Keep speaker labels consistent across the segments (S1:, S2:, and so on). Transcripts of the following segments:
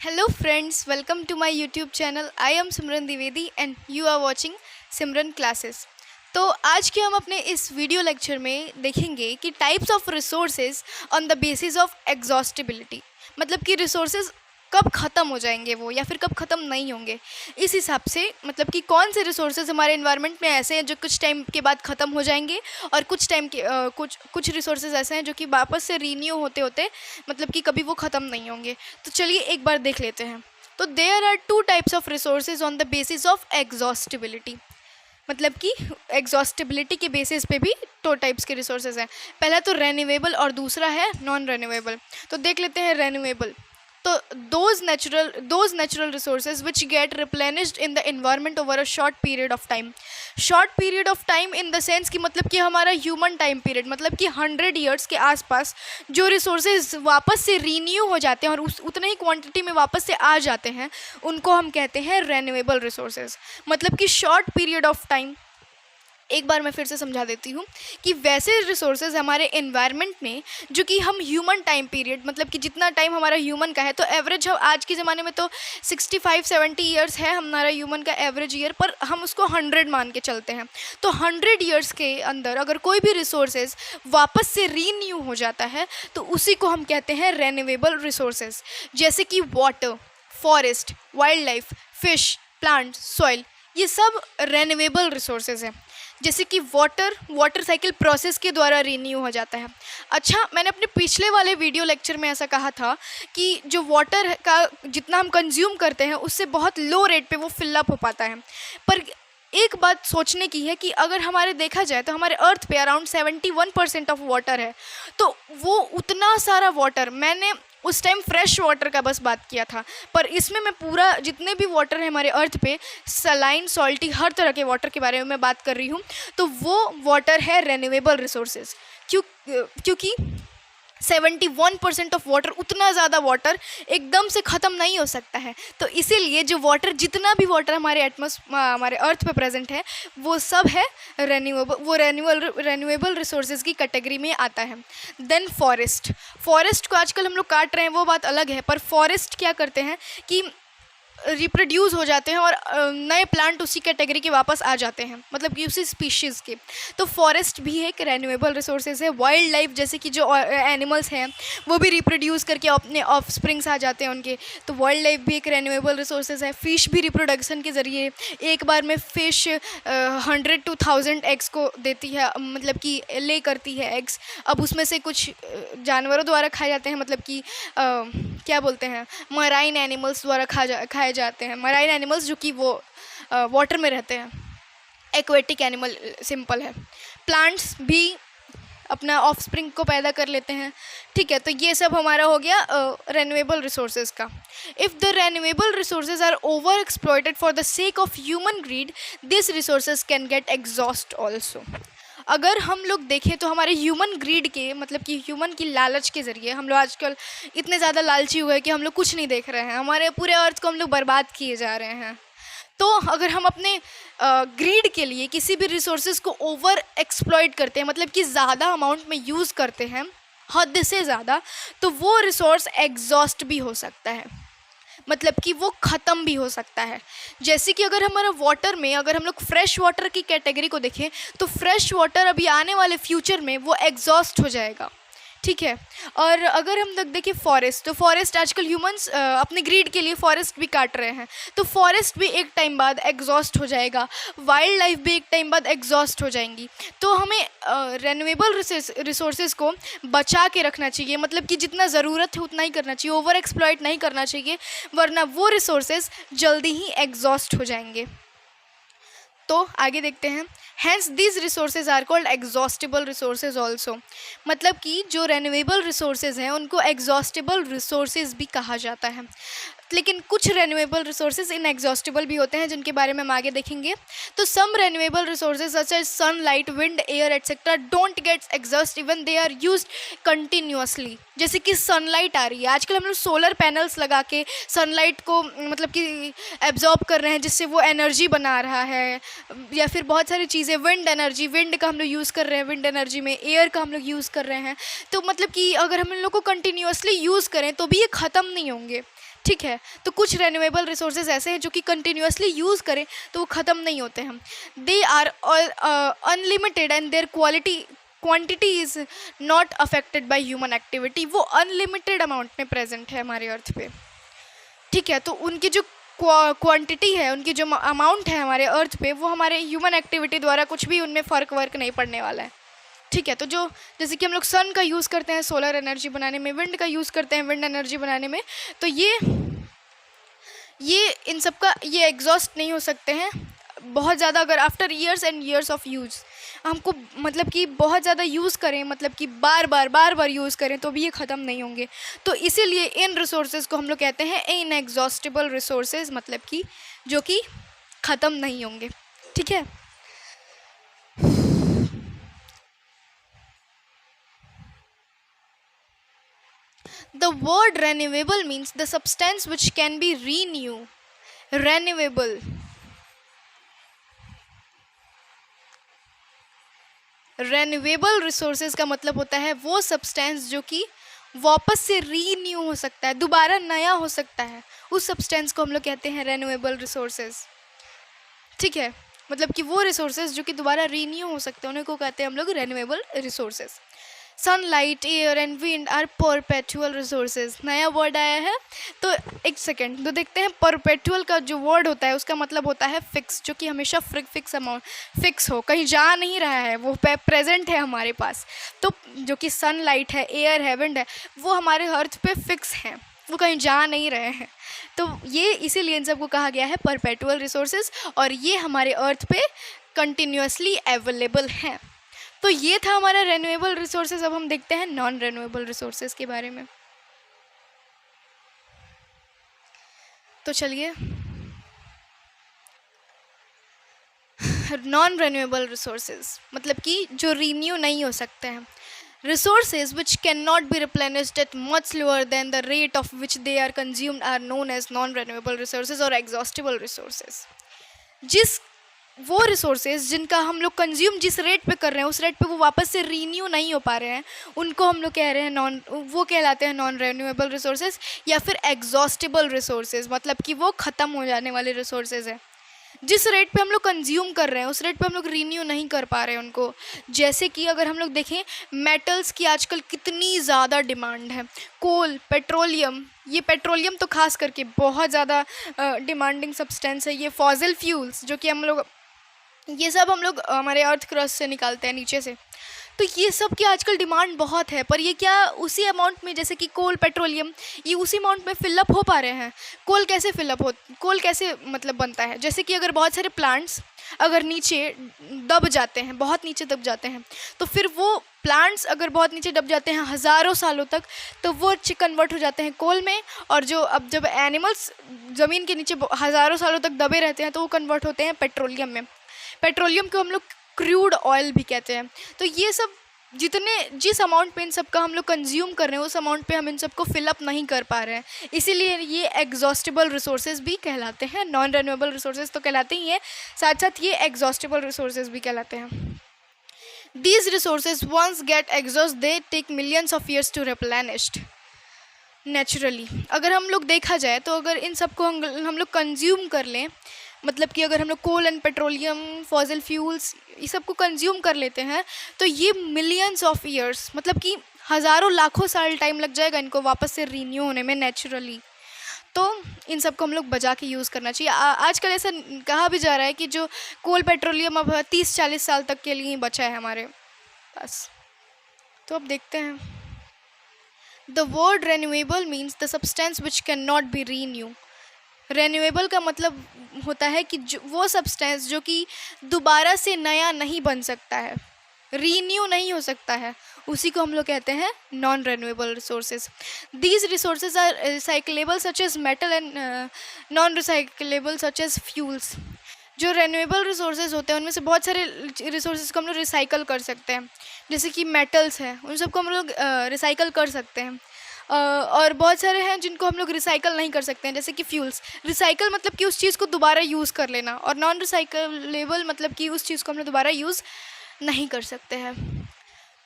S1: Hello friends, welcome to my YouTube channel. I am Simran Dwivedi and you are watching Simran Classes. तो आज के हम अपने इस वीडियो लेक्चर में देखेंगे कि types of resources on the basis of exhaustibility, मतलब कि रिसोर्सेज कब ख़त्म हो जाएंगे वो या फिर कब ख़त्म नहीं होंगे। इस हिसाब से मतलब कि कौन से रिसोर्सेज हमारे इन्वायरमेंट में ऐसे हैं जो कुछ टाइम के बाद ख़त्म हो जाएंगे और कुछ टाइम के कुछ रिसोर्सेज ऐसे हैं जो कि वापस से रीन्यू होते होते मतलब कि कभी वो ख़त्म नहीं होंगे। तो चलिए एक बार देख लेते हैं। तो there are two types of resources on the basis of exhaustibility, मतलब कि एग्जॉस्टिबिलिटी के बेसिस पे भी दो टाइप्स के रिसोर्सेज हैं। पहला तो रेन्यूएबल और दूसरा है नॉन रेन्यूएबल। तो देख लेते हैं रेन्यूएबल। तो those natural resources which get replenished in the environment over a short period of time. Short period of time in the sense कि मतलब कि हमारा ह्यूमन टाइम पीरियड, मतलब कि 100 ईयर्स के आसपास जो रिसोर्सेज वापस से रीन्यू हो जाते हैं और उतने ही क्वांटिटी में वापस से आ जाते हैं, उनको हम कहते हैं रेन्यूएबल रिसोर्सेज। मतलब कि शॉर्ट पीरियड ऑफ टाइम, एक बार मैं फिर से समझा देती हूँ कि वैसे रिसोर्सेज हमारे एनवायरनमेंट में जो कि हम ह्यूमन टाइम पीरियड, मतलब कि जितना टाइम हमारा ह्यूमन का है, तो एवरेज हम आज के ज़माने में तो 65-70 ईयर्स है हमारा ह्यूमन का एवरेज ईयर, पर हम उसको 100 मान के चलते हैं। तो 100 ईयर्स के अंदर अगर कोई भी रिसोर्सेज वापस से रीन्यू हो जाता है तो उसी को हम कहते हैं रेन्यूएबल रिसोर्सेज। जैसे कि water, forest, wild life, fish, plant, soil, ये सब रेन्यूएबल रिसोर्सेज हैं। जैसे कि वाटर साइकिल प्रोसेस के द्वारा रीन्यू हो जाता है। अच्छा, मैंने अपने पिछले वाले वीडियो लेक्चर में ऐसा कहा था कि जो वाटर का जितना हम कंज्यूम करते हैं उससे बहुत लो रेट पे वो फिलअप हो पाता है। पर एक बात सोचने की है कि अगर हमारे देखा जाए तो हमारे अर्थ पे अराउंड 71% ऑफ वाटर है। तो वो उतना सारा वाटर, मैंने उस टाइम फ्रेश वाटर का बस बात किया था, पर इसमें मैं पूरा जितने भी वाटर है हमारे अर्थ पे, सलाइन, सॉल्टी, हर तरह के वाटर के बारे में मैं बात कर रही हूँ। तो वो वाटर है रेन्यूएबल रिसोर्सेज। क्योंकि 71% ऑफ वाटर, उतना ज़्यादा वाटर एकदम से ख़त्म नहीं हो सकता है। तो इसीलिए जो वाटर, जितना भी वाटर हमारे हमारे अर्थ पे प्रेजेंट है, वो सब है रेन्यूएबल रिसोर्सेज की कैटेगरी में आता है। देन फॉरेस्ट को आजकल हम लोग काट रहे हैं, वो बात अलग है, पर फॉरेस्ट क्या करते हैं कि रिप्रोड्यूस हो जाते हैं और नए प्लांट उसी कैटेगरी के वापस आ जाते हैं, मतलब कि उसी स्पीशीज़ के। तो फॉरेस्ट भी एक रेन्यूएबल रिसोर्सेज है। वाइल्ड लाइफ, जैसे कि जो एनिमल्स हैं वो भी रिप्रोड्यूस करके अपने ऑफ स्प्रिंग्स आ जाते हैं उनके, तो वाइल्ड लाइफ भी एक रेन्यूएबल रिसोर्सेज है। फ़िश भी रिप्रोडक्शन के ज़रिए एक बार में फ़िश 100 to 1000 एग्स को देती है, मतलब कि ले करती है एग्स। अब उसमें से कुछ जानवरों द्वारा खाए जाते हैं, मतलब कि क्या बोलते हैं, मराइन एनिमल्स द्वारा खाए जाते हैं। मराइन एनिमल्स जो कि वो वाटर में रहते हैं, एक्वेटिक एनिमल सिंपल है। प्लांट्स भी अपना ऑफस्प्रिंग को पैदा कर लेते हैं। ठीक है, तो ये सब हमारा हो गया रेन्यूएबल रिसोर्सेज का। If the renewable resources are over exploited for the sake of human greed, this resources can get exhaust also. अगर हम लोग देखें तो हमारे ह्यूमन ग्रीड के, मतलब कि ह्यूमन की लालच के ज़रिए हम लोग आजकल इतने ज़्यादा लालची हुए कि हम लोग कुछ नहीं देख रहे हैं, हमारे पूरे अर्थ को हम लोग बर्बाद किए जा रहे हैं। तो अगर हम अपने ग्रीड के लिए किसी भी रिसोर्सेज को ओवर एक्सप्लॉइट करते हैं, मतलब कि ज़्यादा अमाउंट में यूज़ करते हैं, हद से ज़्यादा, तो वो रिसोर्स एग्जॉस्ट भी हो सकता है, मतलब कि वो ख़त्म भी हो सकता है। जैसे कि अगर हमारा वाटर में, अगर हम लोग फ्रेश वाटर की कैटेगरी को देखें तो फ्रेश वाटर अभी आने वाले फ्यूचर में वो एग्जॉस्ट हो जाएगा। ठीक है, और अगर हम लोग देखें फॉरेस्ट, तो फॉरेस्ट आजकल ह्यूमंस अपने ग्रीड के लिए फॉरेस्ट भी काट रहे हैं, तो फॉरेस्ट भी एक टाइम बाद एग्जॉस्ट हो जाएगा। वाइल्ड लाइफ भी एक टाइम बाद एग्जॉस्ट हो जाएंगी। तो हमें रेन्यूएबल रिसोर्सेज को बचा के रखना चाहिए, मतलब कि जितना ज़रूरत है उतना ही करना चाहिए, ओवर एक्सप्लॉइट नहीं करना चाहिए, वरना वो रिसोर्सेज जल्दी ही एग्जॉस्ट हो जाएंगे। तो आगे देखते हैं। Hence these resources are called exhaustible resources also, मतलब कि जो रेन्यूएबल रिसोर्सेज हैं उनको एग्जॉस्टिबल रिसोर्सेज भी कहा जाता है। लेकिन कुछ रेन्यूएबल रिसोर्सेज इनएग्जॉस्टिबल भी होते हैं, जिनके बारे में हम आगे देखेंगे। तो some renewable resources such as sunlight, wind, air etcetera don't get exhaust even they are used continuously. जैसे कि सनलाइट आ रही है, आजकल हम लोग सोलर पैनल्स लगा के सनलाइट को मतलब कि एब्जॉर्ब कर रहे हैं, जिससे वो एनर्जी बना रहा है, या फिर बहुत सारी चीज़ें, विंड एनर्जी, विंड का हम लोग यूज़ कर रहे हैं विंड एनर्जी में, एयर का हम लोग यूज़ कर रहे हैं। तो मतलब कि अगर हम इन लोग को कंटिन्यूअसली यूज़ करें तो भी ये ख़त्म नहीं होंगे। ठीक है। तो कुछ रेन्यूएबल रिसोर्सेज ऐसे हैं जो कि कंटिन्यूसली यूज़ करें तो वो ख़त्म नहीं होते हैं। They are unlimited and their quantity is not affected by human activity. वो अनलिमिटेड अमाउंट में प्रेजेंट है हमारे अर्थ पे, ठीक है। तो उनकी जो क्वांटिटी है, उनकी जो अमाउंट है हमारे अर्थ पे, वो हमारे ह्यूमन एक्टिविटी द्वारा कुछ भी उनमें फ़र्क वर्क नहीं पड़ने वाला है, ठीक है। तो जो जैसे कि हम लोग सन का यूज़ करते हैं सोलर एनर्जी बनाने में, विंड का यूज़ करते हैं विंड एनर्जी बनाने में, तो ये इन सब का ये एग्जॉस्ट नहीं हो सकते हैं बहुत ज़्यादा। अगर after years and years of use हमको मतलब कि बहुत ज़्यादा यूज़ करें, मतलब कि बार बार यूज़ करें, तो भी ये ख़त्म नहीं होंगे। तो इसीलिए इन रिसोर्सेज को हम लोग कहते हैं इनएग्जॉस्टिबल रिसोर्सेज, मतलब कि जो कि ख़त्म नहीं होंगे, ठीक है। The word renewable means the substance which can be renewed. Renewable. Renewable resources का मतलब होता है वो सब्सटेंस जो कि वापस से रीन्यू हो सकता है, दोबारा नया हो सकता है, उस सब्सटेंस को हम लोग कहते हैं रेन्यूएबल रिसोर्सेज, ठीक है। मतलब कि वो रिसोर्सेज जो कि दोबारा रीन्यू हो सकते हैं उन्हें को कहते हैं हम लोग renewable resources. Sunlight, air and wind are perpetual resources. नया वर्ड आया है, तो एक सेकेंड तो देखते हैं। परपेचुअल का जो वर्ड होता है उसका मतलब होता है फिक्स, जो कि हमेशा फिक्स अमाउंट फिक्स हो, कहीं जा नहीं रहा है, वो प्रेजेंट है हमारे पास। तो जो कि सनलाइट है, एयर है, विंड है, वो हमारे अर्थ पे फिक्स हैं, वो कहीं जा नहीं रहे हैं। तो ये इसीलिए इन सबको कहा गया है परपेचुअल रिसोर्सेज, और ये हमारे अर्थ पे कंटिन्यूसली अवेलेबल हैं। तो ये था हमारा रेन्यूएबल रिसोर्सेज। अब हम देखते हैं नॉन रेन्यूएबल रिसोर्सेज के बारे में। तो चलिए, नॉन रेन्यूएबल रिसोर्सेज मतलब कि जो रीन्यू नहीं हो सकते हैं। Resources which cannot be replenished at much lower than the rate of which they are consumed are known as non-renewable resources or exhaustible resources. जिस वो रिसोर्सेज जिनका हम लोग कंज्यूम जिस रेट पे कर रहे हैं उस रेट पे वो वापस से रीन्यू नहीं हो पा रहे हैं, उनको हम लोग कह रहे हैं वो कहलाते हैं नॉन रेन्यूएबल रिसोर्सेज या फिर एग्जॉस्टिबल रिसोर्सेज, मतलब कि वो ख़त्म हो जाने वाले रिसोर्सेज हैं। जिस रेट पे हम लोग कंज्यूम कर रहे हैं उस रेट पे हम लोग रीन्यू नहीं कर पा रहे हैं उनको। जैसे कि अगर हम लोग देखें मेटल्स की आजकल कितनी ज़्यादा डिमांड है, कोल, पेट्रोलियम, ये पेट्रोलियम तो खास करके बहुत ज़्यादा डिमांडिंग सब्सटेंस है। ये फॉसिल फ्यूल्स जो कि हम लोग ये सब हम लोग हमारे अर्थ क्रस्ट से निकालते हैं नीचे से, तो ये सब की आजकल डिमांड बहुत है। पर ये क्या उसी अमाउंट में, जैसे कि कोल, पेट्रोलियम, ये उसी अमाउंट में फिलअप हो पा रहे हैं? कोल कैसे मतलब बनता है? जैसे कि अगर बहुत सारे प्लांट्स अगर नीचे दब जाते हैं, बहुत नीचे दब जाते हैं, तो फिर वो प्लांट्स अगर बहुत नीचे दब जाते हैं हज़ारों सालों तक, तो वो कन्वर्ट हो जाते हैं कोल में। और जब एनिमल्स ज़मीन के नीचे हज़ारों सालों तक दबे रहते हैं तो वो कन्वर्ट होते हैं पेट्रोलियम में। पेट्रोलियम को हम लोग क्रूड ऑयल भी कहते हैं। तो ये सब जिस अमाउंट पे इन सब का हम लोग कंज्यूम कर रहे हैं उस अमाउंट पे हम इन सब को फिलअप नहीं कर पा रहे हैं, इसीलिए ये एग्जॉस्टिबल रिसोर्सेज भी कहलाते हैं। नॉन रेन्यूएबल रिसोर्सेज तो कहलाते ही हैं, साथ साथ ये एग्जॉस्टिबल रिसोर्सेज भी कहलाते हैं। These resources once get exhaust they take millions of years to replenished naturally. अगर हम लोग देखा जाए तो अगर इन सब को हम लोग कंज्यूम कर लें, मतलब कि अगर हम लोग कोल एंड पेट्रोलियम, फॉसिल फ्यूल्स, ये सब को कंज्यूम कर लेते हैं तो ये मिलियंस ऑफ ईयर्स, मतलब कि हज़ारों लाखों साल टाइम लग जाएगा इनको वापस से रीन्यू होने में नेचुरली। तो इन सब को हम लोग बचा के यूज़ करना चाहिए। आजकल ऐसा कहा भी जा रहा है कि जो कोल, पेट्रोलियम अब 30-40 साल तक के लिए ही बचा है हमारे पास। तो अब देखते हैं। The word renewable means the substance which can not be renew. Renewable का मतलब होता है कि वो सब्सटेंस जो कि दोबारा से नया नहीं बन सकता है, रीन्यू नहीं हो सकता है, उसी को हम लोग कहते हैं non renewable resources. These resources are recyclable such as metal and non recyclable such as fuels. जो रेन्यूएबल रिसोर्सेज होते हैं उनमें से बहुत सारे रिसोर्सेज को हम लोग रिसाइकल कर सकते हैं, जैसे कि मेटल्स हैं उन सबको हम लोग रिसाइकल कर सकते हैं। और बहुत सारे हैं जिनको हम लोग रिसाइकल नहीं कर सकते हैं, जैसे कि फ्यूल्स। रिसाइकल मतलब कि उस चीज़ को दोबारा यूज़ कर लेना, और नॉन रिसाइकलेबल मतलब कि उस चीज़ को हम लोग दोबारा यूज़ नहीं कर सकते हैं।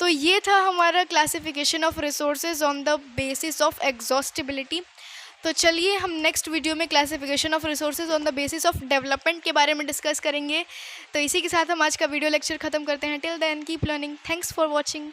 S1: तो ये था हमारा classification of resources on the basis of exhaustibility. तो चलिए हम नेक्स्ट वीडियो में classification of resources on the basis of development के बारे में डिस्कस करेंगे। तो इसी के साथ हम आज का वीडियो लेक्चर ख़त्म करते हैं। Till then keep learning. Thanks for watching.